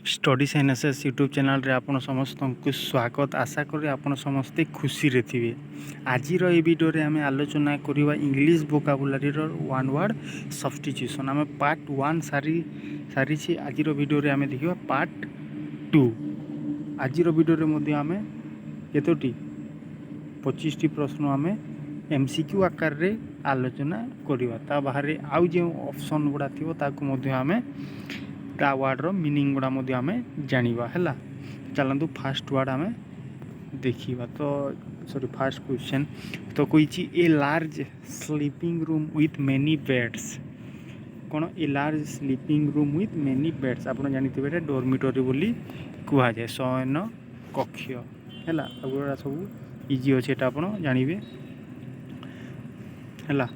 Studies NSS YouTube channel रे आपण समस्त को स्वागत। आशा करी आपण समस्ते खुशी रे थिबे। आज ये वीडियो रे हमें आलोचना करवा इंग्लिश वोकाबुलारी रो वन वर्ड सब्स्टिट्यूशन। आम पार्ट 1 सारी आज वीडियो रे हमें देखिबा पार्ट 2। आज वीडियो रे मध्ये हमें केतोटी 25 टी प्रश्न हमें एमसीक्यू आकार रे आलोचना करवा। ता बाहर आउ जे ऑप्शन गुडा थिबो ताको मध्ये हमें ता वर्ड मीनिंग गुड़ा आम जाना है। चलतु फास्ट वर्ड आम देखा। तो सॉरी फास्ट क्वेश्चन तो कही a large sleeping room with many beds. कौन a large sleeping room with many beds आप जानते डोरमिटरी बोली कह जाए शयन कक्ष है। सब इजी अच्छे आप जानवे है।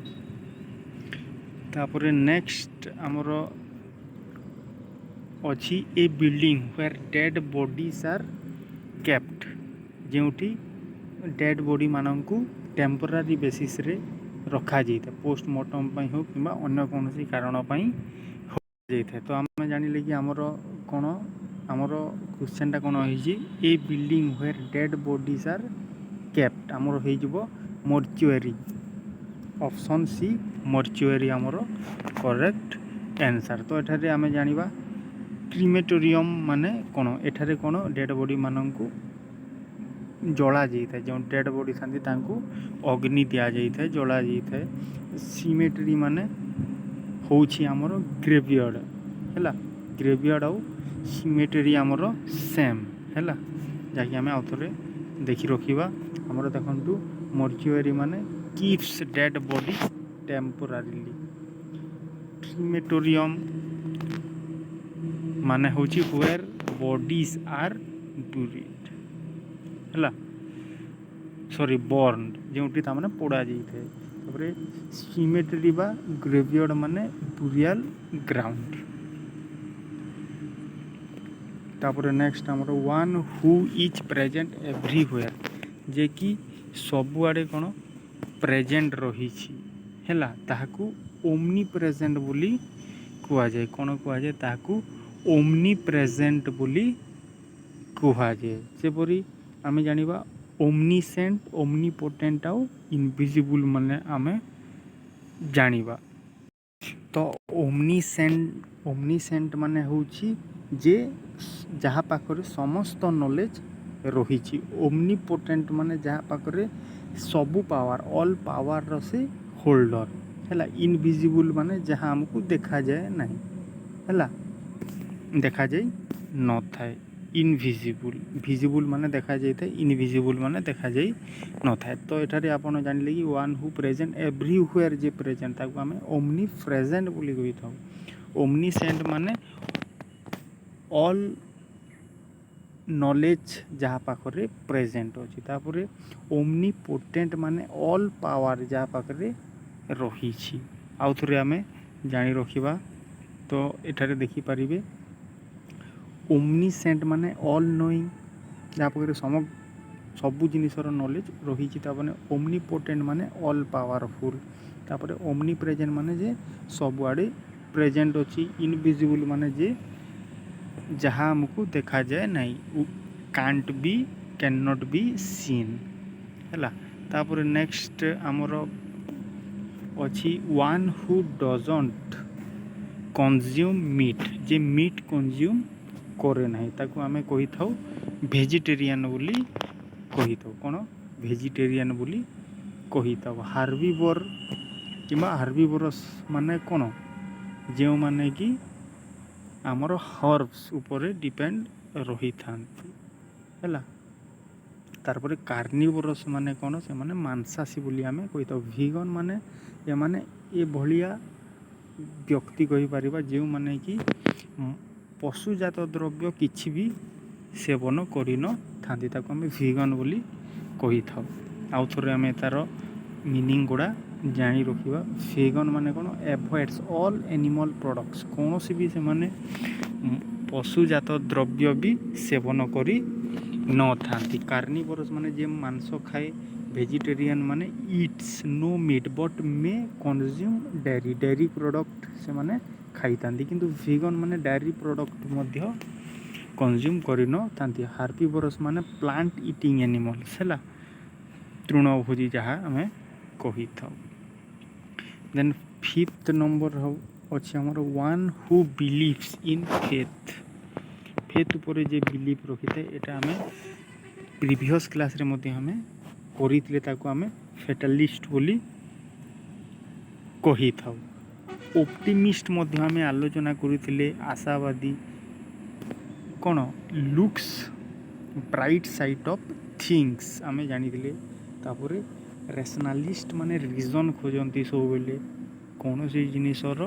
तापर नेक्स्ट आमर अच्छी a building where dead bodies are kept. जोटी डेड बॉडी मानक टेम्पोरारी बेसिस रे रखा जाए पोस्टमार्टम हो कि अन्य कौन कारण हो जाए। तो आम जानिले कि आमर कौन आमर क्वेश्चन कौन हो a building where dead bodies are kept आमर हो मर्चुरी। ऑप्शन सी मर्चुरी आमर करेक्ट आंसर। तो एठारे आम जानिबा क्रिमेटोरियम माने कौन एठारे कौन डेड बॉडी मानक जला जाए जो डेड बॉडी था अग्नि दि जाए जला जाए। सीमेट्री माने होछि आमर ग्रेवयार्ड है। ग्रेवयार्ड आउ सीमेट्री आमर सेम है जहाँकि आम आउ थे देखि रखा। आमर देखु मर्चुरी माने कीप्स डेड बॉडी टेम्पोरारीली। क्रिमेटोरियम माने होछि वेयर बॉडीज आर बुरीड है सॉरी बर्न जोटी ताने पोड़ा जाए। तापर सीमेट्री बा ग्रेवयार्ड माने बुरियाल ग्राउंड। तापर नेक्स्ट आमर one who is present everywhere जे कि सबुआड़े कौन प्रेजेंट रही है ताकू ओमनी प्रेजेंट बोली कह जाए। कौन कह जाए ताकू ओमनी प्रेजेंट बोली कह जाए। सेपरी आम जानिबा ओमनीसेंट ओमनीपोटेंट आउ इनविजिबल माने आम जानिबा। तो ओमनीसेंट माने होची जे जहाँ पाखरे समस्त नॉलेज रही। ओमनीपोटेंट माने जहाँ पाखरे सबू पावर ऑल पावर से होल्डर है। इनविजिबल माने जहाँ हमको देखा जाए नहीं है देखा जाए न थाए। इनविजिबल विजिबल माने देखा जाए इनविजिबल माने देखा जाए न थाए। तो एठारे आपन जानिले कि one who present everywhere J present ताको आमे ओमनी प्रेजेंट बोली कहि थाउ। ओमनीसेंट माने ऑल नॉलेज जहाँ पाखरे प्रेजेंट अच्छी। तापर ओमनीपोटेंट माने ऑल पावर जहाँ पाखरे रही। आउ थे आम जानी रखा। तो एठारे देखिपारे ओमनीसेंट माने ऑल नोइंग जहाँ पाखे सबू जिनसर नॉलेज रही। ओमनीपोटेंट माने ऑल पावरफुल। तापर ओमनी प्रेजेंट माने जे सबुआड़े प्रेजेंट अच्छी। इनविजिबल माने जे जहाँ हमको देखा जाए नहीं can't be can not be seen है। तापर नेक्स्ट आमर अच्छी one who doesn't consume meat जे मीट कंज्यूम करे नहीं ताकू आमे कही थाउ वेजिटेरियन बोली कही थाउ। कौन वेजिटेरियन बोली कही थाउ। हार्बिवर किंबा हार्बिवरस माने कौन जो माने कि आमर हर्ब्स उपरे डिपेंड रही थांती है। तारपरे कार्निवोरस माने कौन से माने मांसासी बोली आमे कही थाउ। वीगन माने ये माने ये भलिया व्यक्ति कही परिबा जो माने कि पशुजात द्रव्य किछि भी सेवन करि न थांती ताको आमे वीगन बोली कही थाउ। आउ थोरे आमे तार मीनिंग गुड़ा जानी रखिबा। वीगन माने कौन एवॉइड्स ऑल एनिमल प्रोडक्ट्स कौन सी भी से माने पशुजात द्रव्य भी सेवन करी न थांती। कार्निवोरस माने जे मांस खाए। वेजिटेरियन माने it's no meat but may consume dairy dairy product से माने खाई थांती। किंतु वीगन माने डेयरी प्रोडक्ट मध्य କନଜ୍ୟୁମ୍ କରିନଥାନ୍ତି। ହାର୍ବିଭୋରସ୍ ମାନେ ପ୍ଲାଣ୍ଟ ଇଟିଂ ଏନିମଲ୍ସ ହେଲା, ତୃଣଭୋଜୀ ଯାହା ଆମେ କହିଥାଉ। ଦେନ୍ ଫିଫ୍ଥ ନମ୍ବର ଅଛି ଆମର one who believes in faith. Faith ଉପରେ ଯେ ବିଲିଭ୍ ରଖିଥାଏ, ଏଇଟା ଆମେ ପ୍ରିଭିୟସ୍ କ୍ଲାସ୍ରେ ମଧ୍ୟ ଆମେ କରିଥିଲେ, ତାକୁ ଆମେ ଫେଟାଲିଷ୍ଟ ବୋଲି କହିଥାଉ। ଅପ୍ଟିମିଷ୍ଟ ମଧ୍ୟ ଆମେ ଆଲୋଚନା କରିଥିଲେ, ଆଶାବାଦୀ କ'ଣ looks bright side of things ଆମେ ଜାଣିଥିଲେ। ତାପରେ ରେସନାଲିଷ୍ଟ ମାନେ ରିଜନ୍ ଖୋଜନ୍ତି ସବୁବେଳେ, କୌଣସି ଜିନିଷର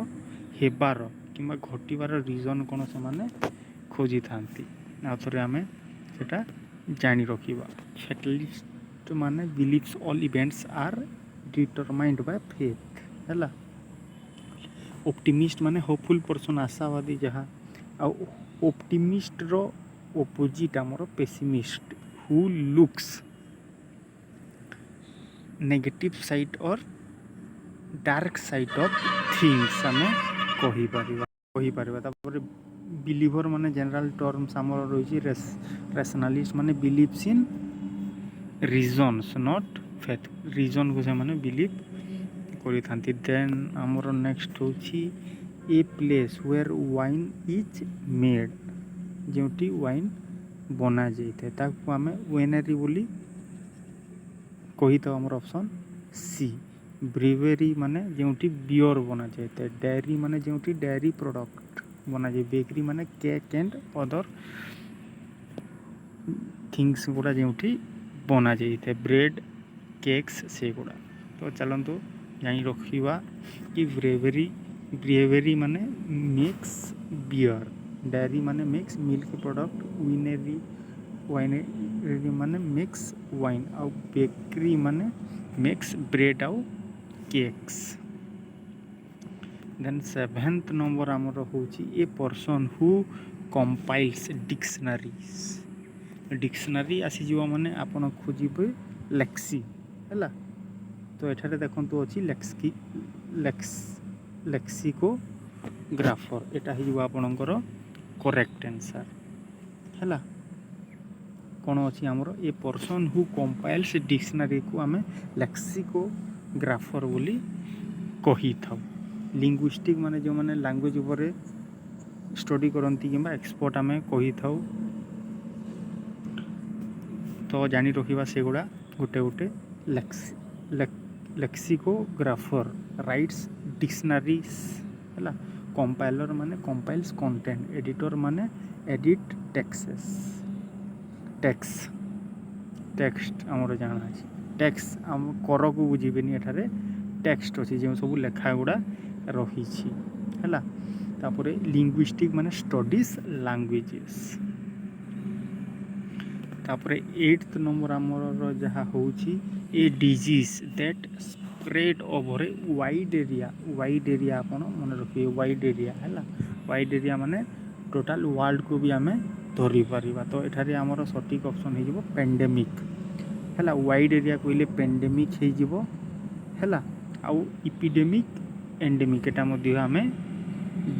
ହେବାର କିମ୍ବା ଘଟିବାର ରିଜନ୍ କ'ଣ ସେମାନେ ଖୋଜିଥାନ୍ତି। ଆଉ ଥରେ ଆମେ ସେଟା ଜାଣି ରଖିବା। ଫେଟାଲିଷ୍ଟ ମାନେ ବିଲିଭ୍ସ ଅଲ୍ ଇଭେଣ୍ଟସ୍ ଆର୍ ଡିଟରମାଇଣ୍ଡ ବାଇ ଫେଥ୍ ହେଲା। ଅପ୍ଟିମିଷ୍ଟ ମାନେ ହୋପଫୁଲ୍ ପର୍ସନ୍, ଆଶାବାଦୀ ଯାହା। ଆଉ ଅପ୍ଟିମିଷ୍ଟର ଅପୋଜିଟ୍ ଆମର pessimist, who looks negative side or dark side of things ଆମେ କହିପାରିବା। ତାପରେ ବିଲିଭର ମାନେ ଜେନେରାଲ୍ ଟର୍ମସ୍ ଆମର ରହିଛି। ରେସନାଲିଷ୍ଟ ମାନେ believes in reasons not faith, ରିଜନ୍କୁ ସେମାନେ ବିଲିଭ୍ କରିଥାନ୍ତି। ଦେନ୍ ଆମର ନେକ୍ସଟ ହେଉଛି a place where wine is made, ଯେଉଁଠି ୱାଇନ୍ ବନାଯାଇଥାଏ, ତାକୁ ଆମେ ୱେନେରୀ ବୋଲି କହିଥାଉ। ଆମର ଅପସନ୍ ସି। ବ୍ରିୱେରୀ ମାନେ ଯେଉଁଠି ବିୟର୍ ବନାଯାଇଥାଏ। ଡେୟାରୀ ମାନେ ଯେଉଁଠି ଡେୟାରୀ ପ୍ରଡ଼କ୍ଟ ବନାଯାଏ। ବେକରୀ ମାନେ କେକ୍ ଆଣ୍ଡ ଅଦର୍ ଥିଙ୍ଗସ୍ ଗୁଡ଼ା ଯେଉଁଠି ବନାଯାଇଥାଏ, ବ୍ରେଡ଼୍ କେକ୍ସ ସେଗୁଡ଼ା। ତ ଚାଲନ୍ତୁ ଜାଣି ରଖିବା କି ବ୍ରିୱେରୀ ମାନେ ମିକ୍ସ ବିୟର୍, ଡେୟାରୀ ମାନେ ମିକ୍ସ ମିଲ୍କ ପ୍ରଡ଼କ୍ଟ, ୱାଇନେରୀ ମାନେ ମିକ୍ସ ୱାଇନ୍, ଆଉ ବେକରୀ ମାନେ ମିକ୍ସ ବ୍ରେଡ଼୍ ଆଉ କେକ୍ସ। ଦେନ୍ ସେଭେନ୍ଥ ନମ୍ବର ଆମର ହେଉଛି ଏ ପର୍ସନ୍ ହୁ କମ୍ପାଇଲ୍ସ ଡିକ୍ସନାରିଜ୍। ଡିକ୍ସନାରୀ ଆସିଯିବ ମାନେ ଆପଣ ଖୋଜିବେ ଲେକ୍ସି ହେଲା। ତ ଏଠାରେ ଦେଖନ୍ତୁ ଅଛି ଲେକ୍ସିକୋଗ୍ରାଫର, ଏଇଟା ହେଇଯିବ ଆପଣଙ୍କର କରେକ୍ଟ ଆନ୍ସର୍ ହେଲା। କ'ଣ ଅଛି ଆମର ଏ ପର୍ସନ୍ ହୁ କମ୍ପାଇଲ୍ସ ଡିକ୍ସନାରୀକୁ ଆମେ ଲେକ୍ସିକୋଗ୍ରାଫର ବୋଲି କହିଥାଉ। ଲିଙ୍ଗୁଇଷ୍ଟିକ୍ ମାନେ ଯେଉଁମାନେ ଲାଙ୍ଗୁଏଜ୍ ଉପରେ ଷ୍ଟଡ଼ି କରନ୍ତି କିମ୍ବା ଏକ୍ସପର୍ଟ ଆମେ କହିଥାଉ। ତ ଜାଣି ରଖିବା ସେଗୁଡ଼ା ଗୋଟେ ଗୋଟେ। ଲେକ୍ସିକୋଗ୍ରାଫର ରାଇଟ୍ସ ଡିକ୍ସନାରିଜ୍ ହେଲା। କମ୍ପାଇଲର ମାନେ କମ୍ପାଇଲ୍ସ କଣ୍ଟେଣ୍ଟ, ଏଡ଼ିଟର ମାନେ ଏଡ଼ିଟ୍ ଟେକ୍ସଟ ଆମର ଜାଣା ଅଛି। ଟେକ୍ସଟ ଆମ କରକୁ ବୁଝିବେନି, ଏଠାରେ ଟେକ୍ସଟ ଅଛି ଯେଉଁ ସବୁ ଲେଖା ଗୁଡ଼ା ରହିଛି ହେଲା। ତାପରେ ଲିଙ୍ଗୁଇଷ୍ଟିକ୍ ମାନେ ଷ୍ଟଡିଜ୍ ଲାଙ୍ଗୁଏଜେସ୍। ତାପରେ 8th ନମ୍ବର ଆମର ଯାହା ହେଉଛି a disease that spread over a wide area ଆପଣ ମନେ ରଖିବେ, ୱାଇଡ୍ ଏରିଆ ହେଲା। ୱାଇଡ୍ ଏରିଆ ମାନେ ଟୋଟାଲ ୱାର୍ଲଡକୁ ବି ଆମେ ଧରିପାରିବା। ତ ଏଠାରେ ଆମର ସଠିକ୍ ଅପସନ୍ ହେଇଯିବ ପେଣ୍ଡେମିକ୍ ହେଲା। ୱାଇଡ୍ ଏରିଆ କହିଲେ ପେଣ୍ଡେମିକ୍ ହେଇଯିବ ହେଲା। ଆଉ ଇପିଡେମିକ୍, ଏଣ୍ଡେମିକ୍ ଏଟା ମଧ୍ୟ ଆମେ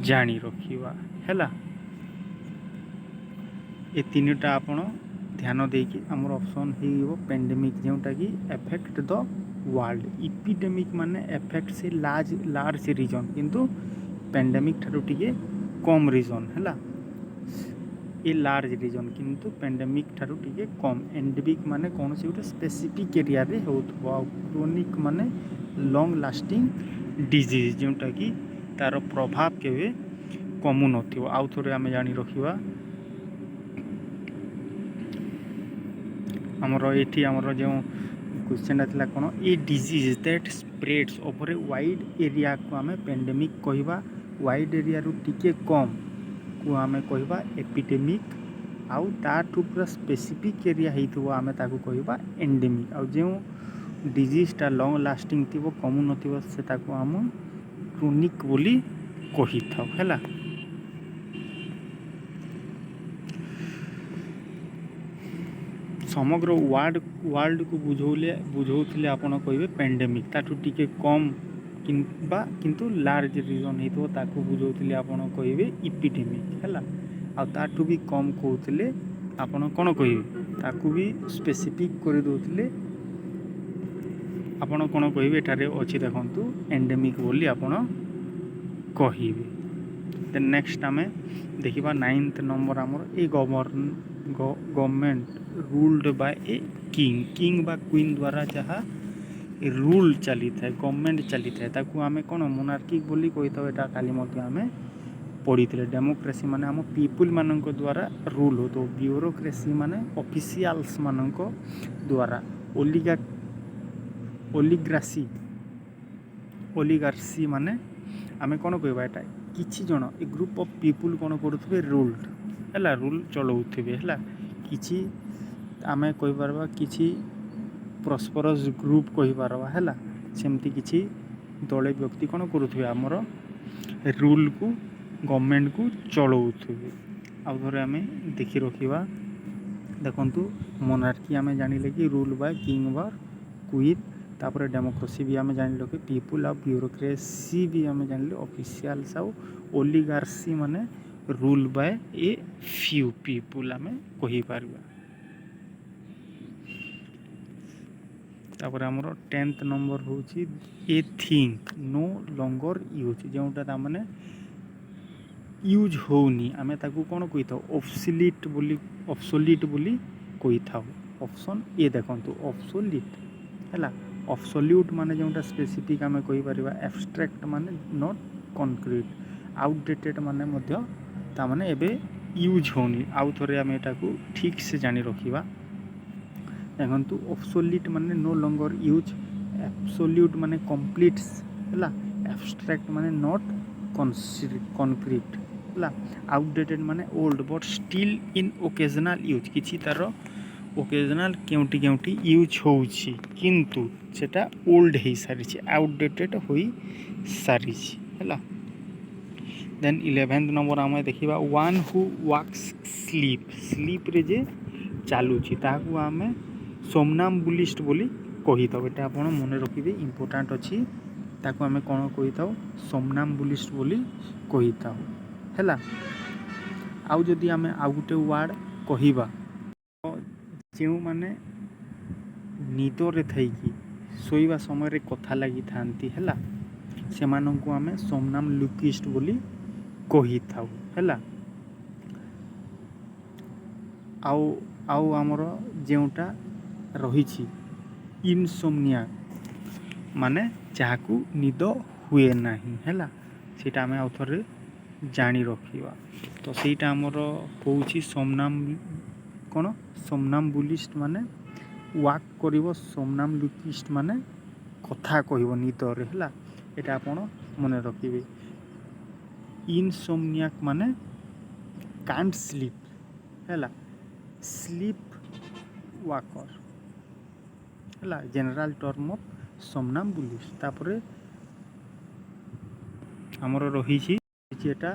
ଜାଣି ରଖିବା ହେଲା। ଏ ତିନିଟା ଆପଣ ଧ୍ୟାନ ଦେଇକି ଆମର ଅପସନ୍ ହେଇଯିବ ପେଣ୍ଡେମିକ୍, ଯେଉଁଟାକି ଏଫେକ୍ଟ ଦ ୱାର୍ଲଡ। ଇପିଡେମିକ୍ ମାନେ ଏଫେକ୍ଟ ସେ ଲାର୍ଜ ରିଜନ୍, କିନ୍ତୁ ପେଣ୍ଡେମିକ୍ ଠାରୁ ଟିକେ କମ୍ ରିଜନ୍ ହେଲା। ଏ ଲାର୍ଜ ରିଜନ୍ କିନ୍ତୁ ପେଣ୍ଡେମିକ୍ ଠାରୁ ଟିକେ କମ୍। ଏଣ୍ଡେମିକ୍ ମାନେ କୌଣସି ଗୋଟେ ସ୍ପେସିଫିକ୍ ଏରିଆରେ ହେଉଥିବ। ଆଉ କ୍ରୋନିକ୍ ମାନେ ଲଙ୍ଗ୍ ଲାଷ୍ଟିଂ ଡିଜିଜ୍, ଯେଉଁଟାକି ତା'ର ପ୍ରଭାବ କେବେ କମୁନଥିବ। ଆଉ ଥରେ ଆମେ ଜାଣି ରଖିବା ଆମର ଏଠି ଆମର ଯେଉଁ କ୍ୱେଶ୍ଚନ୍ଟା ଥିଲା କ'ଣ, a disease that spreads over a wide ଏରିଆକୁ ଆମେ ପେଣ୍ଡେମିକ୍ କହିବା। ୱାଇଡ୍ ଏରିଆରୁ ଟିକେ କମ୍କୁ ଆମେ କହିବା ଏପିଡେମିକ୍। ଆଉ ତାଠୁ ପୁରା ସ୍ପେସିଫିକ୍ ଏରିଆ ହେଇଥିବ ଆମେ ତାକୁ କହିବା ଏଣ୍ଡେମିକ୍। ଆଉ ଯେଉଁ ଡିଜିଜ୍ଟା ଲଙ୍ଗ୍ ଲାଷ୍ଟିଂ ଥିବ, କମୁନଥିବ, ସେ ତାକୁ ଆମେ କ୍ରୋନିକ୍ ବୋଲି କହିଥାଉ ହେଲା। ସମଗ୍ର ୱାର୍ଲଡକୁ ବୁଝଉଥିଲେ ଆପଣ କହିବେ ପେଣ୍ଡେମିକ୍। ତାଠୁ ଟିକେ କମ୍ କିନ୍ତୁ ଲାର୍ଜ ରିଜନ୍ ହେଇଥିବ, ତାକୁ ବୁଝଉଥିଲେ ଆପଣ କହିବେ ଇପିଡେମିକ୍ ହେଲା। ଆଉ ତାଠୁ ବି କମ୍ କହୁଥିଲେ ଆପଣ କ'ଣ କହିବେ, ତାକୁ ବି ସ୍ପେସିଫିକ୍ କରିଦେଉଥିଲେ ଆପଣ କ'ଣ କହିବେ, ଏଠାରେ ଅଛି ଦେଖନ୍ତୁ ଏଣ୍ଡେମିକ୍ ବୋଲି ଆପଣ କହିବେ। ଦେନ୍ ନେକ୍ସଟ ଆମେ ଦେଖିବା 9th ନମ୍ବର ଆମର ଏ ଗଭର୍ଣ୍ଣମେଣ୍ଟ ରୁଲ୍ଡ ବାଇ ଏ କିଙ୍ଗ ବା କୁଇନ୍ ଦ୍ୱାରା ଯାହା ରୁଲ୍ ଚାଲିଥାଏ, ଗଭର୍ଣ୍ଣମେଣ୍ଟ ଚାଲିଥାଏ, ତାକୁ ଆମେ କ'ଣ ମୋନାର୍କିକ୍ ବୋଲି କହିଥାଉ। ଏଇଟା କାଲି ମଧ୍ୟ ଆମେ ପଢ଼ିଥିଲେ। ଡେମୋକ୍ରେସି ମାନେ ଆମ ପିପୁଲମାନଙ୍କ ଦ୍ୱାରା ରୁଲ୍ ହେଉଥିବ, ବ୍ୟୁରୋକ୍ରେସି ମାନେ ଅଫିସିଆଲ୍ସ ମାନଙ୍କ ଦ୍ୱାରା, ଓଲିଗାର୍ସି ମାନେ ଆମେ କ'ଣ କହିବା, ଏଇଟା କିଛି ଜଣ ଏ ଗ୍ରୁପ୍ ଅଫ୍ ପିପୁଲ୍ କ'ଣ କରୁଥିବେ, ରୁଲ୍ ଚଳାଉଥିବେ ହେଲା। କିଛି ଆମେ କହିପାରିବା କିଛି ପ୍ରସ୍ପରସ୍ ଗ୍ରୁପ୍ କହିପାରିବା ହେଲା। ସେମିତି କିଛି ଦଳେ ବ୍ୟକ୍ତି କ'ଣ କରୁଥିବେ, ଆମର ରୁଲ୍କୁ ଗଭର୍ଣ୍ଣମେଣ୍ଟକୁ ଚଳାଉଥିବେ। ଆଉ ଥରେ ଆମେ ଦେଖି ରଖିବା। ଦେଖନ୍ତୁ ମୋନାର୍କି ଆମେ ଜାଣିଲେ କି ରୁଲ୍ ବାଇ କିଙ୍ଗ ବା କୁଇନ୍, ତାପରେ ଡେମୋକ୍ରେସି ବି ଆମେ ଜାଣିଲେ କି ପିପୁଲ୍, ଆଉ ବ୍ୟୁରୋକ୍ରେସି ବି ଆମେ ଜାଣିଲେ ଅଫିସିଆଲ୍ସ, ଆଉ ଓଲିଗାର୍ସି ମାନେ rule Bai a few people ଆମେ କହିପାରିବା। ତାପରେ ଆମର 10th ନମ୍ବର ହେଉଛି ଏ ଥିଙ୍ଗ ନୋ ଲଙ୍ଗର ୟୁଜ୍, ଯେଉଁଟା ତାମାନେ ୟୁଜ୍ ହେଉନି, ଆମେ ତାକୁ କ'ଣ କହିଥାଉ, ଅବସୋଲିଟ୍ ବୋଲି କହିଥାଉ। ଅପସନ୍ ଏ ଦେଖନ୍ତୁ ଅବସୋଲିଟ୍ ହେଲା। ଅବସୋଲ୍ୟୁଟ୍ ମାନେ ଯେଉଁଟା ସ୍ପେସିଫିକ୍ ଆମେ କହିପାରିବା। ଆବଷ୍ଟ୍ରାକ୍ଟ ମାନେ ନଟ୍ କନକ୍ରିଟ୍। ଆଉଟଡେଟେଡ୍ ମାନେ ମଧ୍ୟ ତାମାନେ ଏବେ ୟୁଜ୍ ହେଉନି। ଆଉ ଥରେ ଆମେ ଏଟାକୁ ଠିକ୍ ସେ ଜାଣି ରଖିବା। ଦେଖନ୍ତୁ ଅବସୋଲିଟ୍ ମାନେ ନୋ ଲଙ୍ଗର ୟୁଜ୍, ଆବସୋଲ୍ୟୁଟ୍ ମାନେ କମ୍ପ୍ଲିଟ୍ସ ହେଲା, ଆବଷ୍ଟ୍ରାକ୍ଟ ମାନେ ନଟ୍ କନକ୍ରିଟ୍ ହେଲା, ଆଉଟଡେଟେଡ୍ ମାନେ old but still in occasional use, କିଛି ତା'ର ଓକେଜନାଲ୍ କେଉଁଠି ୟୁଜ୍ ହେଉଛି କିନ୍ତୁ ସେଟା ଓଲ୍ଡ ହେଇସାରିଛି, ଆଉଟଡେଟେଡ୍ ହୋଇସାରିଛି ହେଲା। ଦେନ୍ 11th ନମ୍ବର ଆମେ ଦେଖିବା ୱାନ୍ ହୁ ୱାକ୍ସ ସ୍ଲିପ୍ରେ ଯେ ଚାଲୁଛି ତାହାକୁ ଆମେ ସୋମନାମ୍ବୁଲିଷ୍ଟ ବୋଲି କହିଥାଉ। ଏଟା ଆପଣ ମନେ ରଖିବେ, ଇମ୍ପୋର୍ଟାଣ୍ଟ ଅଛି। ତାକୁ ଆମେ କ'ଣ କହିଥାଉ, ସୋମନାମ୍ବୁଲିଷ୍ଟ ବୋଲି କହିଥାଉ ହେଲା। ଆଉ ଯଦି ଆମେ ଆଉ ଗୋଟେ ୱାର୍ଡ଼ କହିବା, ଯେଉଁମାନେ ନିଦରେ ଥାଇକି ଶୋଇବା ସମୟରେ କଥା ଲାଗିଥାନ୍ତି ହେଲା, ସେମାନଙ୍କୁ ଆମେ ସୋମନାମ୍ବୁଲିଷ୍ଟ ବୋଲି କହିଥାଉ ହେଲା। ଆଉ ଆମର ଯେଉଁଟା ରହିଛି ଇନସୋମନିଆ ମାନେ ଯାହାକୁ ନିଦ ହୁଏ ନାହିଁ ହେଲା, ସେଇଟା ଆମେ ଆଉ ଥରେ ଜାଣି ରଖିବା। ତ ସେଇଟା ଆମର ହେଉଛି ସୋମନାମ୍ବୁଲିଷ୍ଟ ମାନେ ୱାକ୍ କରିବ, ସୋମନାମ୍ବୁଲିଷ୍ଟ ମାନେ କଥା କହିବ ନିଦରେ ହେଲା। ଏଇଟା ଆପଣ ମନେ ରଖିବେ। ଇନସୋମନିଆକ୍ ମାନେ କାଣ୍ଟ ସ୍ଲିପ୍ ହେଲା, ସ୍ଲିପ୍ ୱାକର ହେଲା, ଜେନେରାଲ ଟର୍ମ ଅଫ୍ ସୋମନାମ୍ବୁଲିଷ୍ଟ। ତାପରେ ଆମର ରହିଛି ଏଟା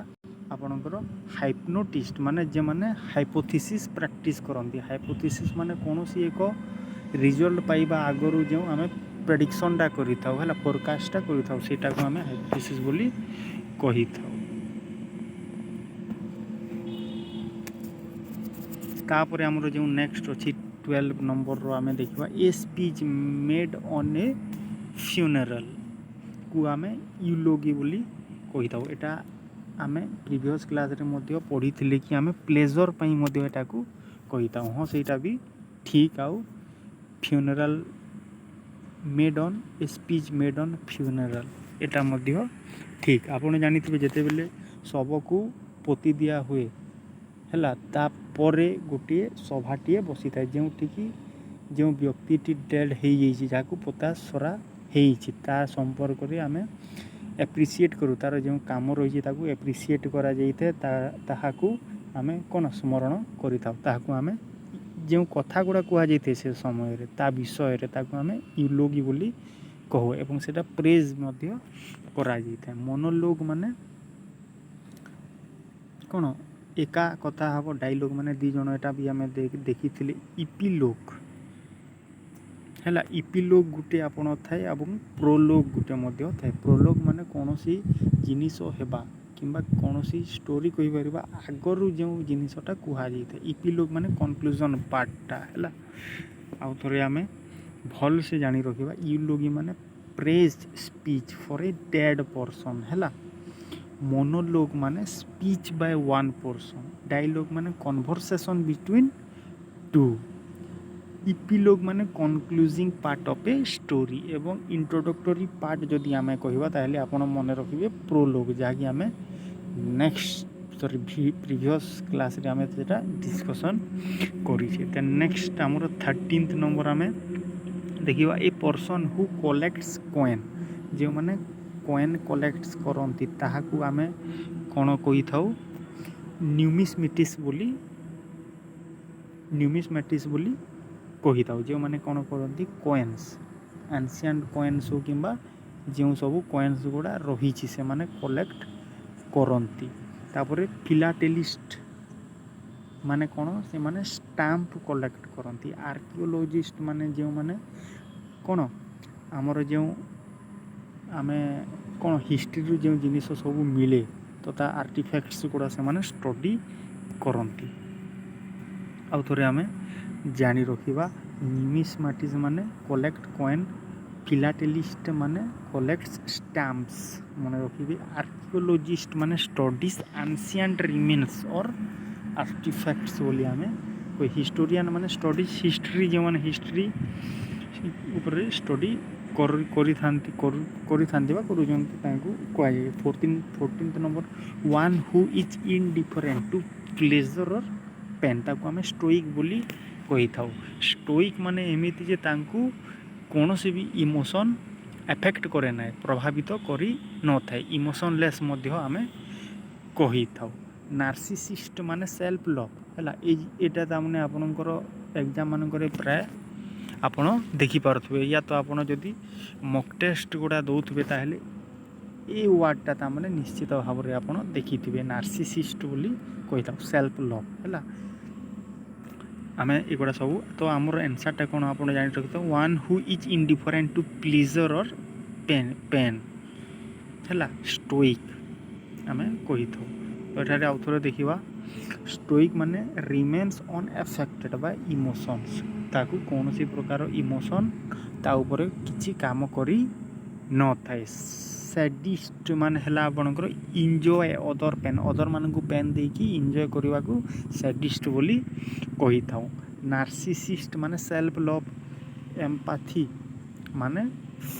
ଆପଣଙ୍କର ହାଇପନୋଟିଷ୍ଟ ମାନେ ଯେଉଁମାନେ ହାଇପୋଥିସିସ୍ ପ୍ରାକ୍ଟିସ୍ କରନ୍ତି। ହାଇପୋଥିସିସ୍ ମାନେ କୌଣସି ଏକ ରିଜଲ୍ଟ ପାଇବା ଆଗରୁ ଯେଉଁ ଆମେ ପ୍ରେଡ଼ିକ୍ସନ୍ଟା କରିଥାଉ ହେଲା, ଫୋରକାଷ୍ଟଟା କରିଥାଉ, ସେଇଟାକୁ ଆମେ ହାଇପୋଥିସିସ୍ ବୋଲି କହିଥାଉ। ତାପରେ ଆମର ଯେଉଁ ନେକ୍ସଟ ଅଛି 12 ନମ୍ବରର ଆମେ ଦେଖିବା ଏ ସ୍ପିଚ୍ ମେଡ୍ ଅନ୍ ଏ ଫ୍ୟୁନେରାଲକୁ ଆମେ ୟୁଲୋଗି ବୋଲି କହିଥାଉ। ଏଟା ଆମେ ପ୍ରିଭିୟସ୍ କ୍ଲାସ୍ରେ ମଧ୍ୟ ପଢ଼ିଥିଲେ କି ଆମେ ପ୍ଲେଜର୍ ପାଇଁ ମଧ୍ୟ ଏଟାକୁ କହିଥାଉ। ହଁ ସେଇଟା ବି ଠିକ୍। ଆଉ funeral made on a speech made on funeral, ଏଟା ମଧ୍ୟ ଠିକ୍। ଆପଣ ଜାଣିଥିବେ ଯେତେବେଳେ ଶବକୁ ପୋତି ଦିଆ ହୁଏ ହେଲା, ତାପରେ ଗୋଟିଏ ସଭାଟିଏ ବସିଥାଏ ଯେଉଁଠିକି ଯେଉଁ ବ୍ୟକ୍ତିଟି ଡେଡ୍ ହେଇଯାଇଛି, ଯାହାକୁ ପୋତା ସରା ହେଇଛି, ତା ସମ୍ପର୍କରେ ଆମେ ଆପ୍ରିସିଏଟ୍ କରୁ, ତା'ର ଯେଉଁ କାମ ରହିଛି ତାକୁ ଆପ୍ରିସିଏଟ୍ କରାଯାଇଥାଏ, ତାହାକୁ ଆମେ କ'ଣ ସ୍ମରଣ କରିଥାଉ। ତାହାକୁ ଆମେ ଯେଉଁ କଥା ଗୁଡ଼ା କୁହାଯାଇଥାଏ ସେ ସମୟରେ ତା ବିଷୟରେ ତାକୁ ଆମେ ୟୁଲୋଗି ବୋଲି କହୁ, ଏବଂ ସେଇଟା ପ୍ରେଜ୍ ମଧ୍ୟ କରାଯାଇଥାଏ। ମୋନୋଲୋଗ୍ ମାନେ କ'ଣ ଏକା କଥା ହେବ, ଡାଇଲଗ୍ ମାନେ ଦୁଇ ଜଣ, ଏଟା ବି ଆମେ ଦେଖିଥିଲେ। ଇପିଲୋଗ୍ ହେଲା, ଇପିଲୋଗ୍ ଗୋଟେ ଆପଣ ଥାଏ ଏବଂ ପ୍ରୋଲୋଗ୍ ଗୋଟେ ମଧ୍ୟ ଥାଏ। ପ୍ରୋଲୋଗ୍ ମାନେ କୌଣସି ଜିନିଷ ହେବା କିମ୍ବା କୌଣସି ଷ୍ଟୋରି କହିପାରିବା ଆଗରୁ ଯେଉଁ ଜିନିଷଟା କୁହାଯାଇଥାଏ। ଇପିଲୋଗ୍ ମାନେ କନକ୍ଲୁଜନ୍ ପାର୍ଟଟା ହେଲା। ଆଉ ଥରେ ଆମେ ଭଲସେ ଜାଣି ରଖିବା ୟୁଲୋଗି ମାନେ ପ୍ରେଜ୍ speech for a dead person ହେଲା। ମୋନୋଲୋଗ୍ ମାନେ speech Bai one person. Dialogue ମାନେ କନଭରସେସନ୍ ବିଟୱିନ୍ ଟୁ। ଇପିଲୋଗ୍ ମାନେ କନକ୍ଲୁଜିଂ ପାର୍ଟ ଅଫ୍ ଏ ଷ୍ଟୋରି ଏବଂ ଇଣ୍ଟ୍ରୋଡକ୍ଟୋରି ପାର୍ଟ ଯଦି ଆମେ କହିବା ତାହେଲେ ଆପଣ ମନେ ରଖିବେ ପ୍ରୋଲୋଗ୍, ଯାହାକି ଆମେ ପ୍ରିଭିୟସ୍ କ୍ଲାସ୍ରେ ଆମେ ସେଟା ଡିସ୍କସନ୍ କରିଛେ। ଦେନ୍ ନେକ୍ସଟ ଆମର 13th ନମ୍ବର ଆମେ ଦେଖିବା ଏ ପର୍ସନ୍ ହୁ କଲେକ୍ଟସ୍ କଏନ୍। ଯେଉଁମାନେ କଏନ୍ କଲେକ୍ଟସ୍ କରନ୍ତି ତାହାକୁ ଆମେ କ'ଣ କହିଥାଉ? ନ୍ୟୁମିସ୍ମେଟିସ୍ ବୋଲି କହିଥାଉ। ଯେଉଁମାନେ କ'ଣ କରନ୍ତି କଏନ୍ସ, ଆନ୍ସିଏଣ୍ଟ କଏନ୍ସ ହଉ କିମ୍ବା ଯେଉଁ ସବୁ କଏନ୍ସ ଗୁଡ଼ା ରହିଛି ସେମାନେ କଲେକ୍ଟ କରନ୍ତି। ତାପରେ ଫିଲାଟେଲିଷ୍ଟ ମାନେ କ'ଣ? ସେମାନେ ଷ୍ଟାମ୍ପ କଲେକ୍ଟ କରନ୍ତି। ଆର୍କିଓଲୋଜିଷ୍ଟ ମାନେ ଯେଉଁମାନେ କ'ଣ ଆମର ଆମେ କ'ଣ ହିଷ୍ଟ୍ରିରୁ ଯେଉଁ ଜିନିଷ ସବୁ ମିଳେ ତ ତା ଆର୍ଟିଫ୍ୟାକ୍ଟସ୍ ଗୁଡ଼ା ସେମାନେ ଷ୍ଟଡି କରନ୍ତି। ଆଉ ଥରେ ଆମେ ଜାଣି ରଖିବା ନ୍ୟୁମିସ୍ମାଟିସ୍ ମାନେ କଲେକ୍ଟ କଏନ୍, ଫିଲାଟେଲିଷ୍ଟ ମାନେ କଲେକ୍ଟସ୍ ଷ୍ଟାମ୍ପସ୍ ମନେ ରଖିବେ। ଆର୍କିଓଲୋଜିଷ୍ଟ ମାନେ studies ancient remains or artifacts ବୋଲି ଆମେ କହି। ହିଷ୍ଟୋରିଆନ୍ ମାନେ ଷ୍ଟଡିଜ୍ ହିଷ୍ଟ୍ରି, ଯେଉଁମାନେ ହିଷ୍ଟ୍ରି ଉପରେ ଷ୍ଟଡି କରିଥାନ୍ତି ବା କରୁଛନ୍ତି ତାଙ୍କୁ କୁହାଯାଏ। 14th number one who is indifferent to pleasure or pain, ତାକୁ ଆମେ ଷ୍ଟୋଇକ୍ ବୋଲି କହିଥାଉ। ଷ୍ଟୋଇକ୍ ମାନେ ଏମିତି ଯେ ତାଙ୍କୁ କୌଣସି ବି ଇମୋସନ୍ ଏଫେକ୍ଟ କରେ ନାହିଁ, ପ୍ରଭାବିତ କରିନଥାଏ। ଇମୋସନଲେସ୍ ମଧ୍ୟ ଆମେ କହିଥାଉ। ନାର୍ସିସିଷ୍ଟ ମାନେ ସେଲ୍ଫ ଲଭ୍ ହେଲା। ଏଇଟା ତାମାନେ ଆପଣଙ୍କର ଏକ୍ଜାମ୍ ମାନଙ୍କରେ ପ୍ରାୟ ଆପଣ ଦେଖିପାରୁଥିବେ, ୟା ତ ଆପଣ ଯଦି ମକ୍ ଟେଷ୍ଟ ଗୁଡ଼ା ଦେଉଥିବେ ତାହେଲେ ଏ ୱାର୍ଡ଼ଟା ତାମାନେ ନିଶ୍ଚିତ ଭାବରେ ଆପଣ ଦେଖିଥିବେ। ନାର୍ସିସିଷ୍ଟ ବୋଲି କହିଥାଉ, ସେଲ୍ଫ ଲଭ୍ ହେଲା। ଆମେ ଏଗୁଡ଼ା ସବୁ ତ ଆମର ଆନ୍ସର୍ଟା କ'ଣ ଆପଣ ଜାଣି ରଖିଥାଉ। One who is indifferent to pleasure or pain ହେଲା, ଷ୍ଟୋଇକ୍ ଆମେ କହିଥାଉ। ତ ଏଠାରେ ଆଉ ଥରେ ଦେଖିବା ଷ୍ଟୋଇକ୍ ମାନେ ରିମେନ୍ସ ଅନଏଫେକ୍ଟେଡ୍ ବାଇ ଇମୋସନ୍ସ, ତାକୁ କୌଣସି ପ୍ରକାର ଇମୋସନ୍ ତା ଉପରେ କିଛି କାମ କରି ନଥାଏ। ସାଡିଷ୍ଟ ମାନେ ହେଲା ଆପଣଙ୍କର ଇଞ୍ଜୟ ଅଦର ପେନ୍, ଅଦରମାନଙ୍କୁ ପେନ୍ ଦେଇକି ଇଞ୍ଜୟ କରିବାକୁ ସାଡିଷ୍ଟ ବୋଲି କହିଥାଉ। ନାର୍ସିସିଷ୍ଟ ମାନେ ସେଲ୍ଫ ଲଭ୍, ଏମ୍ପାଥି ମାନେ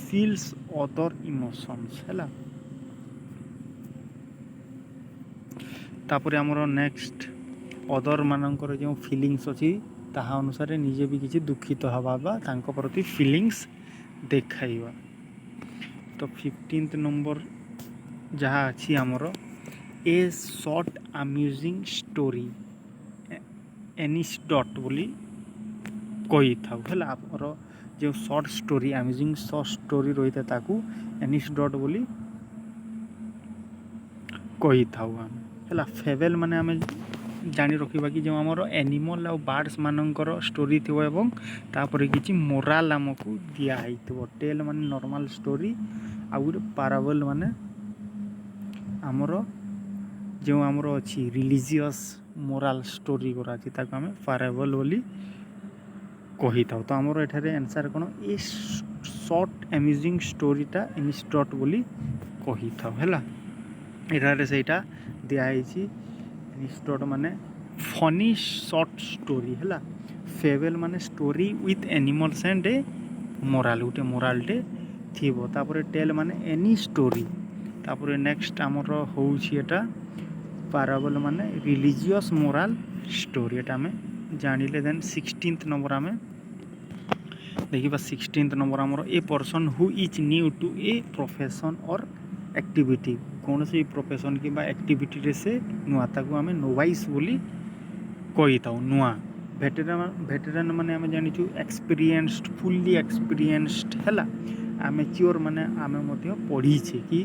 ଫିଲ୍ସ ଅଦର ଇମୋସନ୍ସ ହେଲା। ତାପରେ ଆମର ନେକ୍ସଟ ଅଦର ମାନଙ୍କର ଯେଉଁ ଫିଲିଙ୍ଗସ୍ ଅଛି ତାହା ଅନୁସାରେ ନିଜେ ବି କିଛି ଦୁଃଖିତ ହେବା ବା ତାଙ୍କ ପ୍ରତି ଫିଲିଙ୍ଗସ୍ ଦେଖାଇବା। ତ 15th ନମ୍ବର ଯାହା ଅଛି ଆମର ଏ ସର୍ଟ ଆମ୍ୟୁଜିଂ ଷ୍ଟୋରି ଏନିସ୍ଡଟ୍ ବୋଲି କହିଥାଉ ହେଲା। ଆମର ଯେଉଁ ସର୍ଟ ଷ୍ଟୋରି ଆମ୍ୟୁଜିଂ ସର୍ଟ ଷ୍ଟୋରି ରହିଥାଏ ତାକୁ ଏନିସ୍ଡଟ୍ ବୋଲି କହିଥାଉ ଆମେ ହେଲା। ଫେବେଲ୍ ମାନେ ଆମେ ଜାଣି ରଖିବା କି ଯେଉଁ ଆମର ଏନିମଲ୍ ଆଉ ବାର୍ଡ଼ସ୍ ମାନଙ୍କର ଷ୍ଟୋରି ଥିବ ଏବଂ ତାପରେ କିଛି ମୋରାଲ୍ ଆମକୁ ଦିଆହେଇଥିବ। ଟେଲ୍ ମାନେ ନର୍ମାଲ୍ ଷ୍ଟୋରି, ଆଉ ଗୋଟେ ପାରାବଲ୍ ମାନେ ଆମର ଯେଉଁ ଆମର ଅଛି ରିଲିଜିୟସ୍ ମୋରାଲ୍ ଷ୍ଟୋରି ଗୁଡ଼ା ଅଛି ତାକୁ ଆମେ ପାରାବଲ୍ ବୋଲି କହିଥାଉ। ତ ଆମର ଏଠାରେ ଆନ୍ସର୍ କ'ଣ? ଏ ସର୍ଟ ଆମ୍ୟୁଜିଂ ଷ୍ଟୋରିଟା ଏନିସ୍ଡଟ୍ ବୋଲି କହିଥାଉ ହେଲା। ଏଠାରେ ସେଇଟା ଦିଆହେଇଛି। ଏନିସ୍ଡଟ୍ ମାନେ ଫନି ସର୍ଟ ଷ୍ଟୋରି ହେଲା। ଫେବେଲ୍ ମାନେ story with animals and A moral, ଗୋଟେ ମୋରାଲ୍ଟେ ଥିବ। ତାପରେ ଟେଲ୍ ମାନେ ଏନି ଷ୍ଟୋରି। ତାପରେ ନେକ୍ସଟ ଆମର ହେଉଛି ଏଟା ପାରାବଲ୍ ମାନେ ରିଲିଜିୟସ୍ ମୋରାଲ୍ ଷ୍ଟୋରି, ଏଟା ଆମେ ଜାଣିଲେ। ଦେନ୍ 16th ନମ୍ବର ଆମେ ଦେଖିବା। 16th ନମ୍ବର ଆମର a person who is new to a profession or activity, କୌଣସି ପ୍ରଫେସନ୍ କିମ୍ବା ଆକ୍ଟିଭିଟିରେ ସେ ନୂଆ, ତାକୁ ଆମେ ନୋଭାଇସ୍ ବୋଲି କହିଥାଉ, ନୂଆ। ଭେଟେରାନ୍ ମାନେ ଆମେ ଜାଣିଛୁ ଏକ୍ସପିରିଏନ୍ସଡ୍, ଫୁଲି ଏକ୍ସପିରିଏନ୍ସଡ୍ ହେଲା। ମ୍ୟାଚିଓର ମାନେ ଆମେ ମଧ୍ୟ ପଢ଼ିଛେ କି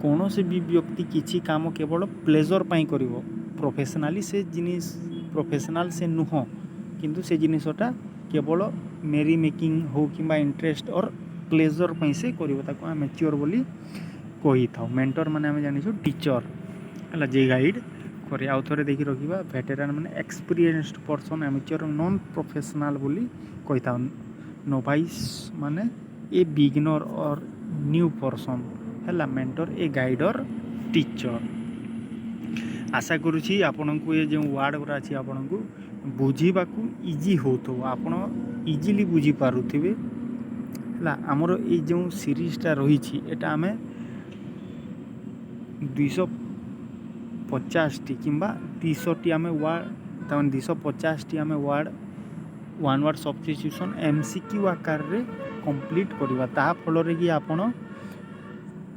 କୌଣସି ବି ବ୍ୟକ୍ତି କିଛି କାମ କେବଳ ପ୍ଲେଜର୍ ପାଇଁ କରିବ, ପ୍ରଫେସନାଲ୍ ସେ ନୁହଁ, କିନ୍ତୁ ସେ ଜିନିଷଟା କେବଳ ମେରି ମେକିଂ ହଉ କିମ୍ବା ଇଣ୍ଟରେଷ୍ଟ ଅର୍ ପ୍ଲେଜର୍ ପାଇଁ ସେ କରିବ, ତାକୁ ଆମେ ମ୍ୟାଚିଓର ବୋଲି କହିଥାଉ। ମେଣ୍ଟର ମାନେ ଆମେ ଜାଣିଛୁ ଟିଚର୍ है जे गाइड करे आउ थे देखिए रखा भेटेरान मैंने experienced person amateur non professional बोली कही था नोवाइस माने ए बिगिनर और न्यू पर्सन है मेंटर ए गाइड और टीचर आशा करुँची आपण को ये जो वार्ड गुरा अच्छी आपण को बुझा इजी हो आपण इजिली बुझी पारुथिबे है आमर ये जो सीरीजटा रही एटा आम 250 टी कि 200 टी आम वार्ड तमें 250 टी आम ward one word substitution MCQ आकार रे कंप्लीट करवा ता फल कि आपण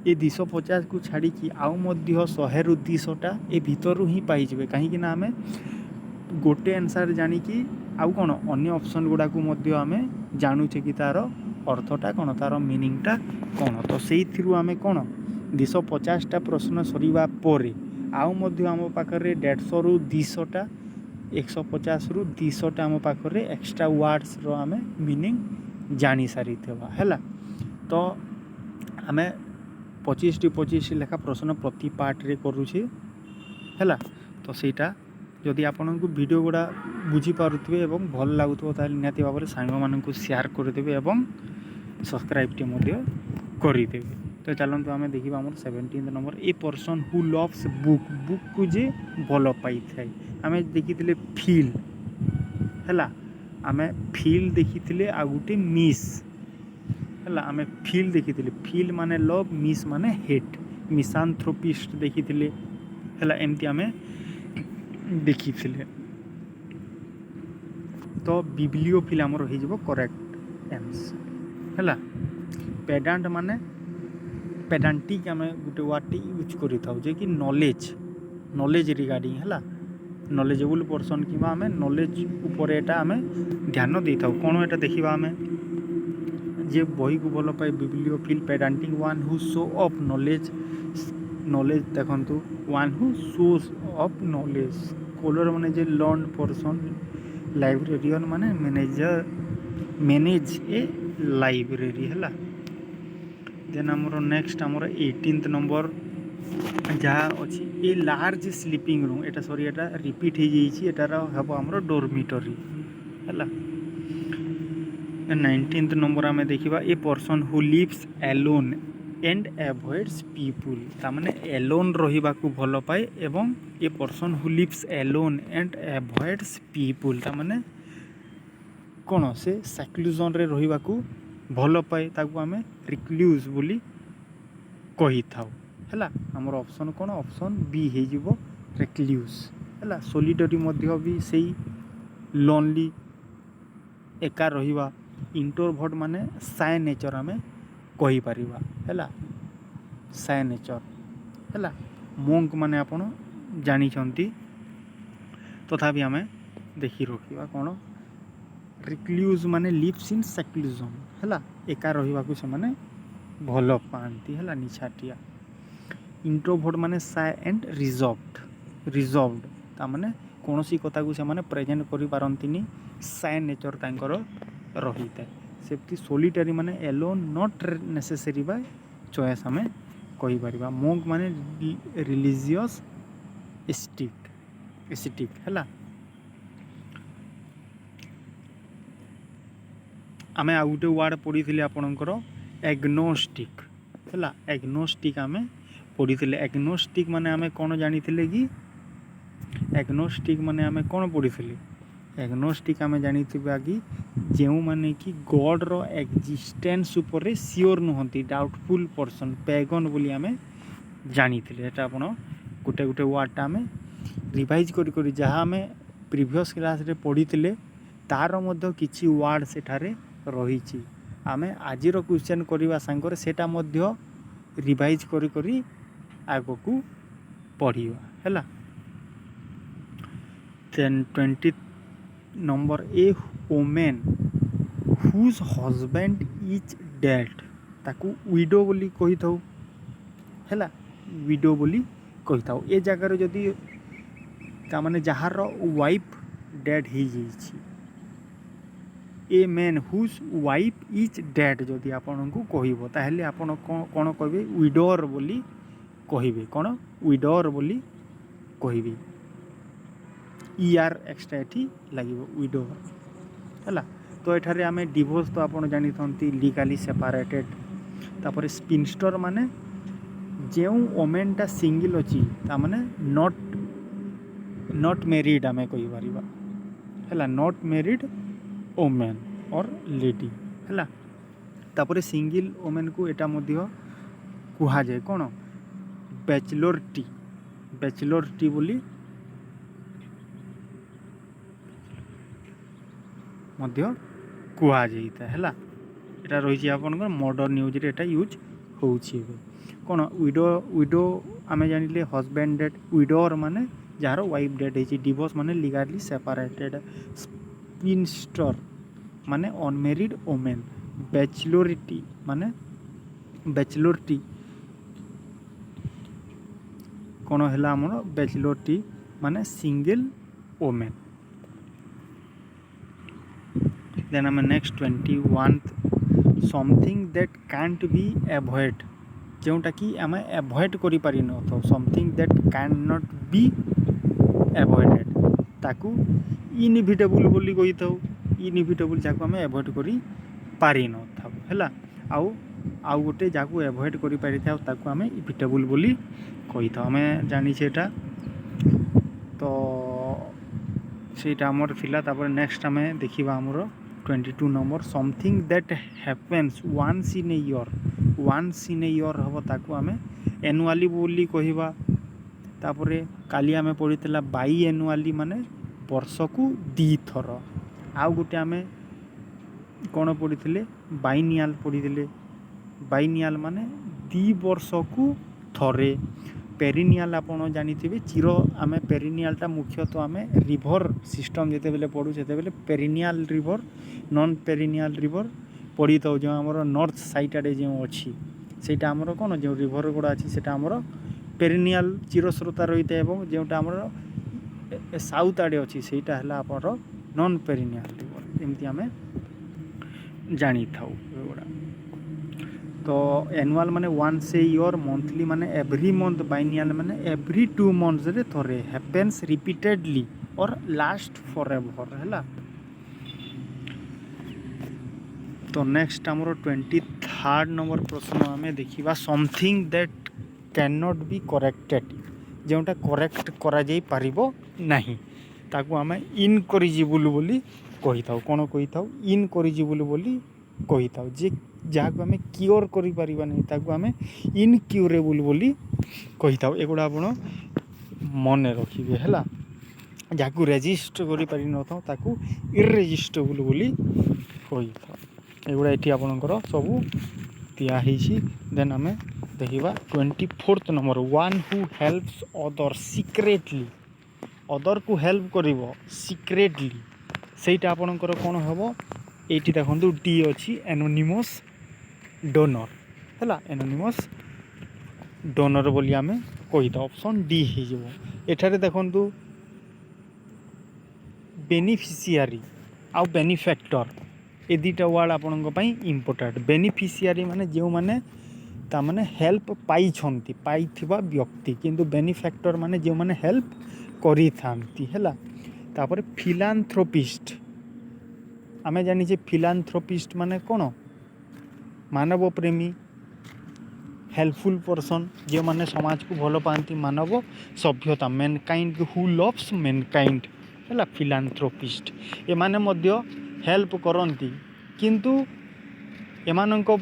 ये 250 को छाड़ी आउ मध्य 100 रु 200टा ए भितर ही पाइबे कहीं आम गोटे आंसर जानिकी आउ कौन अन्य ऑप्शन गुड़ा को आम जानूचे कि तार अर्थटा कौन तार मीनिंगटा कौन तो से आम कौन 250टा प्रश्न सरीबा परे आउ मध्य आम पाखरे 150 रु 200टा 150 रु 200टा आम पाखरे एक्स्ट्रा वर्ड्स रो आम मीनिंग जानी सारी है तो आम 25 लेखा प्रश्न प्रति पार्ट रे करुचे है तो ସେଇଟା जदि आपण को वीडियो गुड़ा बुझी पारुथिबे एवं भल लागुथबो ताले निहाती भाव सांग मानकु शेयर करदेबे एवं सब्सक्राइब टे मध्य करदेबे तो चलते आम देखा आम 17 number A person who loves book book को जे भल पाई थाए आम देखी फील है आम फील देखी आ गोटे मिस है आम फील देखी फील माने लव मिस माने हेट मिसांथ्रोपिस्ट देखी है एमती आम देखी तो बिब्लियोफिल आमर हो करेक्ट आंसर है पेडांट माने पेडांटिक आम गोटे वर्ड यूज कर कि नॉलेज नॉलेज रिगार्डिंग है नॉलेजेबल पर्सन कि आम नॉलेज उपर एटा आम ध्यान दे था कौन एटा देखा आम जे बही को भल पाए bibliophile pedantic one who show off knowledge knowledge देखंतु one who shows off knowledge कलर माने जे लर्न पर्सन लाइब्रेरियन माने मैनेजर मैनेज ए लाइब्रेरी है देन आमर नेक्स्ट आमर 18 नंबर जहाँ अच्छी ए लार्ज स्लीपिंग रूम एटा सॉरी एटा रिपीट हो जाइए एटार हम आमर डोरमिटरी है 19 नंबर आम देखा a person who lives alone and avoids people तामाने एलोन रहिबा को भल पाए एवं a person who lives alone and avoids people तामाने कौन से सेक्लूजन रे रहिबा को भल पाए ताकू आम रिक्लूज बोली कही थाउ है आमर ऑप्शन कौन ऑप्शन बी हो रिक्लूज है सोलिटरी मध्य भी सही लोनली एका रहिबा इंट्रोवर्ट माने साय नेचर आम कही परिबा है साय नेचर है मोंक माने आपण जानिछंती तथापि आम देखी रखा कौन रिक्लूज माने लिव्स इन सेक्लूजन है एका रहिबा को से माने भल पाती है निछाटिया इंट्रोवर्ट माने साय एंड रिजर्व्ड तामाने कौन सी कथा को से माने प्रेजेंट करि पारंतिनी साय नेचर तांकर रही था सेफ्टी सोलिटरी माने alone not necessary by choice आम कही परिबा मोंक माने रिलीजियस एस्टिक है आम आ गोटे वर्ड पढ़ी आपणकर एग्नोस्टिक है एग्नोस्टिक आम पढ़ी एग्नोस्टिक माने आम कौन जानी कि एग्नोस्टिक माने आम कौन पढ़ी एग्नोस्टिक आम जानी कि जो माने कि गॉड रो एक्जिस्टेंस ऊपर सियोर नुहंती डाउटफुल पर्सन पैगन बोली आम जानी एटा आपण गोटे गोटे वर्डटा आम रिवाइज करी जहाँ आम प्रीवियस क्लास रे पढ़ी तार मध्य किछि वर्ड सेठारे रही आम आज क्वेश्चन करवा सांगर सेटा मध्य रिवाइज करी आग को पढ़ा है 20 number a women whose husband is dead ताकू विडो बोली कही था है विडो बोली कही था ए जगार जदि तामाने जार वाइफ डेड हो जाइए a man whose wife is dead जदि आपन को कहब ताहले आपन कौन कहे विडोर बोली कहे कौन विडोर बोली कहबी ER एक्सट्रा एठी लागिवो विडोवर हैला। तो एठारे आमे डिवोर्स तो आपण जानि थंती लीगली सेपरेटेड। तापर स्पिनस्टर माने जेउ ओमेनटा सिंगल अछि ता माने नॉट मैरिड आमे कहि परिबा हैला, नॉट मैरिड ओमेन और लेडी हैला। तापर सिंगल ओमेन को एटा मध्य कुहा जाय कोन बैचलर टी बोली मध्य कुहा जाइता हैला। एटा रही आपन मॉडर्न न्यूज रे एटा यूज होउछि कोन विडो आमे जानिले हस्बैंड डेड, विडोर माने जार वाइफ डेड है, डिवोर्स माने लीगली सेपरेटेड, स्पिनस्टर माने अनमेरिड ओमेन, बैचलरिटी माने बैचलरिटी कोन हैला हमर बैचलरिटी माने सिंगल ओमेन। देन आम next 21 something that can't be avoid, जोटा कि आम एवॉइड करि पारि न तो something that can not B avoided ताकू इनएविटेबल बोली कहि थाउ। इनएविटेबल जाको आम एवॉइड करि पारि न थाउ हैला। आउ गोटे जाको एवॉइड करि पारि थाउ ताकू आम इविटेबल बोली कहि थाउ। आम जानि सेटा तो सेटा हमर थिला। तापर नेक्स्ट आम देखिबा हमर 22 number something that happens once in a year हम ताकू आम एनुअली बोली कहवा। तापर काली आम पढ़ीला बाई एनुअली माने वर्ष को 2 थर। आउ गोटे आम कौन पढ़ी बाइनियाल पढ़ी, बाइनियाल माने 2 वर्ष को थरे। पेरिनियाल आपन जानिथिबे चिर आम पेरिनियालटा मुख्यतः आम रिभर सिस्टम जेते बेले पढ़ू से पेरिनियाल रिभर नॉन पेरिनियाल रिभर पढ़ी था। जो आमर नॉर्थ साइड आड़े जो अच्छी सेटा आमर कौन जो रिभर गुड़ा अच्छी सेटा आमर पेरिनियाल चिरस्रोता रही है, और जोटा आमर साउथ आड़े अच्छी सेटा है आमर नॉन पेरिनियाल रिभर एमती आम जानी था। तो एनुअल माने वन्स ए ईयर, मंथली माने एवरी मंथ, बाइनियाल माने एवरी 2 मंथ्स रे थरे, हैपेंस रिपीटेडली और लास्ट फॉरएवर हैला। तो नेक्स्ट आमर 23 नंबर प्रश्न आम देखा something that can not be corrected, जोटा करेक्ट करा जाई पारिबो नहीं ताकू आम इनकरिजिबल बोली कहि थाउ। कोन कहि थाउ इनकरिजिबल बोली कहि थाउ। जे जहाँ आम क्योर करि परिबा नहीं ताकू आम इनक्यूरेबल बोली कहि थाउ। एगुड़ा आपण मन रखिबे हैला। जहाँ रेजिस्ट करि पारि न थाउ ताकू इरेजिस्टेबल बोली कहि थाउ। एगुड़ा ये आपणकर सबू दिखाई। देन आम देखा 24 number one who helps other secretly, other को हेल्प कर सिक्रेटली सेटा आपणकर कौन हम ये देखो डी अच्छी एनोनिमस डोनर है। एनोनिमस डोनर बोली आम कही ऑप्शन डी हो। देखु बेनिफिशियरी आउ बेनिफैक्टर ए दुटा वर्ड आपण इम्पोर्टेंट। बेनिफिशियरी माने जो माने ता माने हेल्प पाइथिबा व्यक्ति, किंतु बेनिफैक्टर माने जो माने हेल्प करी थांती हैला। तापर फिलांथ्रोपिस्ट आमे जानी जे फिलांथ्रोपिस्ट माने कोन मानव प्रेमी, हेल्पफुल पर्सन जो माने समाज को भल पाती, मानव सभ्यता, मैनकाइंड हु लव्स मैनकाइंड हैला फिलांथ्रोपिस्ट। ए माने मध्य हेल्प करती, किंतु एमानंको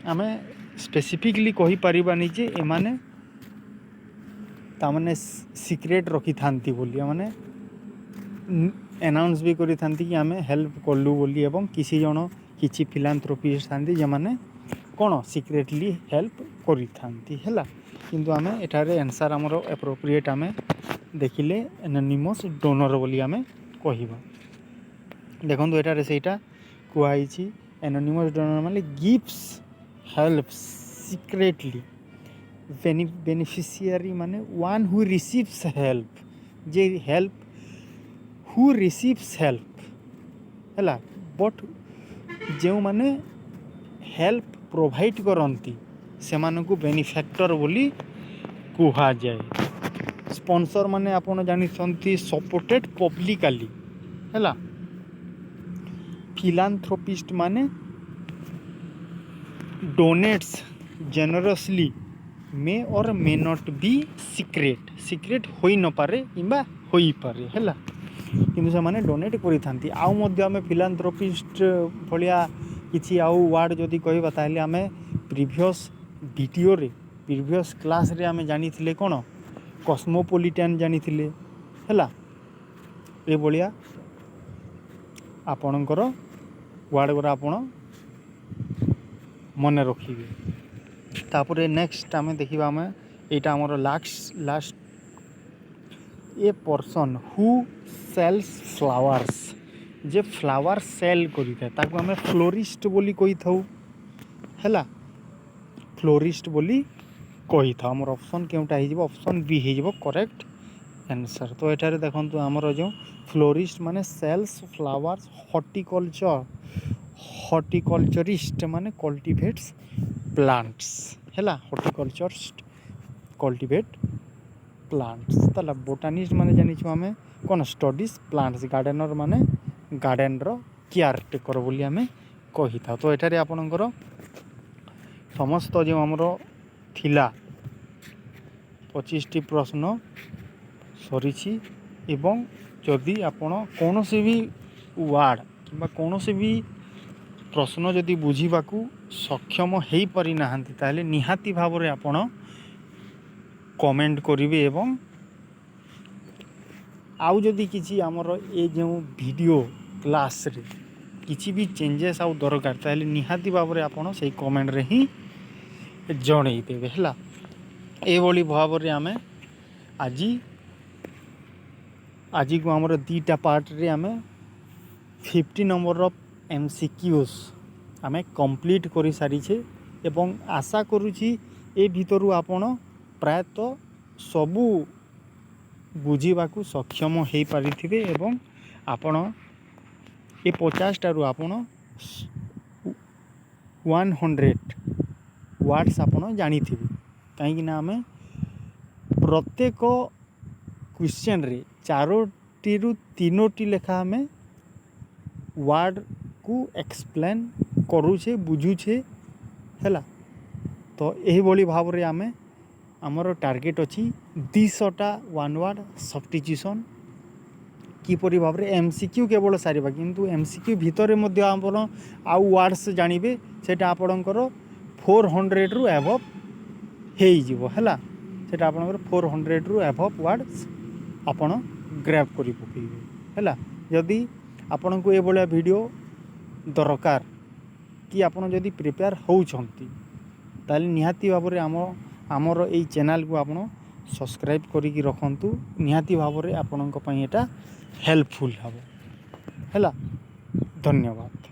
आमे स्पेसिफिकली कहि परिबानी जे एमाने तामाने सिक्रेट रखी थांती बोली, माने अनाउंस भी करी थांती कि आमे हेल्प करलु बोली। एवं किसी जन किछि फिलांथ्रोपिस्ट थांती जे माने कोन सिक्रेटली हेल्प करी थांती हैला। किंतु आमे एठारे आंसर हमरो एप्रोप्रिएट आमे देखिले एनोनिमस डोनर बोली आमे कहिबा। देखो एटारे सेटा कुआई एनोनिमस डोनर माने गिव्स हेल्प सिक्रेटली। बेनिफिशियरी माने one who receives help, J help who receives help हैला। बट जो माने हेल्प प्रोवाइड करती से मानकु बेनिफैक्टर बोली कुहा जाए। स्पॉन्सर माने आपण जानिछंती सपोर्टेड पब्लिकली हैला। फिलांथ्रोपिस्ट माने डोनेट्स जेनरसली मे और मे नॉट बी सीक्रेट होई न पारे किंबा होई पारे हैला, किंतु से माने डोनेट करि थांती। आउ मध्य आमे फिलांथ्रोपिस्ट भलिया किछि आउ वर्ड जदि कहबा ताले आमे प्रीवियस वीडियो रे प्रीवियस क्लास रे आमे जानिथिले कोन कस्मोपोलिटान जानिथिले हैला। ए भलिया आपणकर वर्ड गुरा आपण मन रखिबे। तापरे नेक्स्ट आमे देखिबा आमे एटा हमर last a person who sells flowers, जे फ्लावर सेल करिथा ताको आमे फ्लोरिस्ट बोली कहि थाउ हैला। फ्लोरिस्ट बोली कहि था। हमर ऑप्शन केउटा हे जिवो, ऑप्शन बी हे जिवो करेक्ट आंसर। तो एटारे देखंतु हमर जो फ्लोरिस्ट माने सेल्स फ्लावर्स, हॉर्टिकल्चरिस्ट माने कल्टिवेट्स प्लांट्स हैला। Horticulturist cultivate plants. ताला बोटानिस्ट माने जानि छु हमें कोन स्टडीज प्लांट्स, गार्डनर माने गार्डन रो केयर टेकर बोली हमें कहि था। तो एटारे आपनकर समस्त जो हमरो थिला 25 टी प्रश्न सरीछि। एवं जदि आपण कोनोसी भी वर्ड किंबा कोनोसी भी प्रश्न जदि बुझीबाकू सक्षम हेई पारि नाहंती ताले निहाती भावरे आपण कमेंट करिवे। एवं आउ जदि किछि हमर ए जो वीडियो क्लास रे किछि भी चेंजेस आउ दरकार ताले निहाती भावरे आपण सेई कमेंट रे ही जणई देबे हैला। ए बोली भावरे आमे आज को हमर दीटा पार्ट रे आमे 50 नंबर ऑफ MCQs आमे कंप्लीट करि सारी छे। एवं आशा करूची ए भितरु आपण प्रायतः सबू बुझीबाकू सक्षम हेई पारिथिबे। एवं आपण ए 50 टारु आपण 100 वर्ड्स आपण जानिथिबे। काहेकि ना आमे प्रत्येक क्वेश्चन रे 4टी रु 3टी लेखा हमें वर्ड को एक्सप्लेन करूछे बुझुछे हैला। तो यही भली भाव रे आमे हमर टार्गेट अछि 200टा वन वर्ड सब्स्टिट्यूशन किपरि भाव रे MCQ केवल सारिबा, किंतु MCQ भितरे मध्ये आपण आउ वर्ड्स जानिबे सेटा आपणकर 400 रु अबव हेई जिवो हैला। सेटा आपणकर 400 रु अबव वर्ड्स आपण ग्रैब करि पकेइबे हैला। जदि आपण को ए भलिया वीडियो दरकार कि आपण जदि प्रिपेयर होउछंती ताले निहाती भाव रे हमर ए चैनल को आपण सब्सक्राइब करिकि रखंतु। निहाती भाव रे आपणक पई एटा हेल्पफुल हबो हैला। धन्यवाद।